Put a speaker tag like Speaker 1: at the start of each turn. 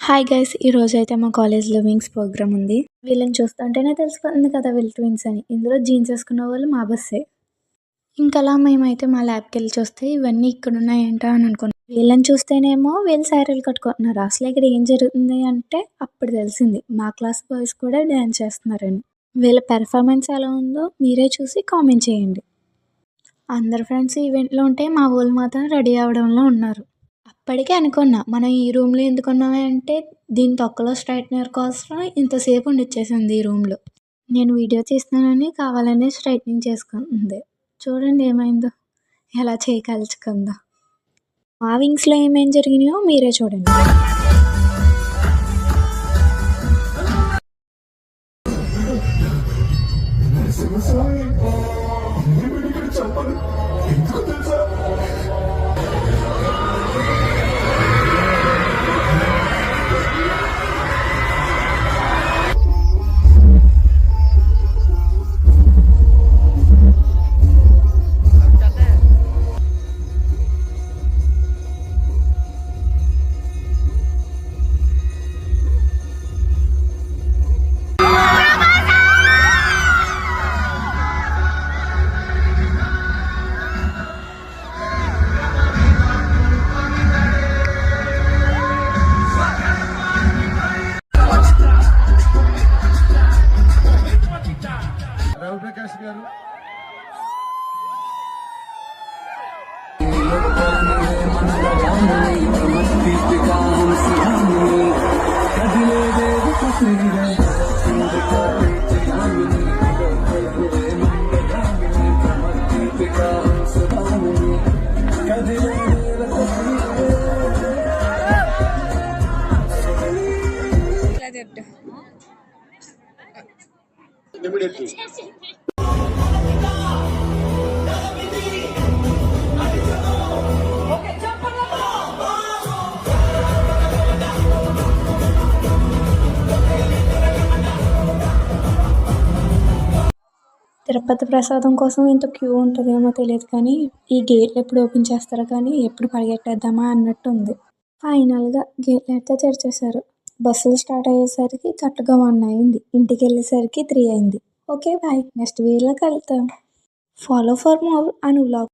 Speaker 1: Hi guys! ఈరోజైతే మా కాలేజ్‌లో వింగ్స్ ప్రోగ్రామ్ ఉంది. వీళ్ళని చూస్తుంటేనే తెలిసిపోతుంది కదా! వీళ్ళు ట్విన్స్ అని. ఇందులో జీన్స్ ఏసుకున్న వాళ్ళు మా బస్సే. ఇంకలా మేమైతే మా ల్యాబ్‌కెళ్ళి చూస్తే ఇవన్నీ ఇక్కడున్నాయేంటా అని అనుకున్నాం. వీళ్ళని చూస్తేనేమో వీళ్ళు శారీలు కట్టుకుంటున్నారు. అసలు ఇక్కడ ఏం జరుగుతుంది అంటే అప్పుడు తెలిసింది మా క్లాస్ బాయ్స్ కూడా డాన్స్ చేస్తున్నారని. వీళ్ళ పెర్ఫార్మెన్స్ ఎలా ఉందో మీరే చూసి కామెంట్ చేయండి. అందరు ఫ్రెండ్స్ ఈవెంట్‌లో ఉంటే మా వోళ్ళు మాత్రం రెడీ అవ్వడంలో ఉన్నారు. అప్పటికే అనుకున్నా మనం ఈ రూమ్‌లో ఎందుకున్నామే అంటే దీని తొక్కలో స్ట్రైట్నర్ కోసం ఇంతసేపు ఉండిచ్చేసింది ఈ రూమ్‌లో. నేను వీడియో తీస్తున్నానని కావాలనే స్ట్రైట్నింగ్ చేసుకుంటుంది. చూడండి ఏమైందో, ఎలా చేయి కాల్చుకుందో. మా వింగ్స్‌లో ఏమేం జరిగినాయో మీరే చూడండి.
Speaker 2: రవిప్రకాష్ గారు immediately.
Speaker 1: తిరుపతి ప్రసాదం కోసం ఇంత క్యూ ఉంటుందేమో తెలియదు కానీ ఈ గేట్లు ఎప్పుడు ఓపెన్ చేస్తారో కానీ ఎప్పుడు పరిగెట్టేద్దామా అన్నట్టు ఉంది. ఫైనల్గా గేట్లు అయితే తెరిచేశారు. బస్సులు స్టార్ట్ అయ్యేసరికి కరెక్ట్గా 1 అయింది. ఇంటికి వెళ్ళేసరికి 3 అయింది. ఓకే బాయ్, నెక్స్ట్ వీడియోలో కలుద్దాం. Follow for more Anu vlog.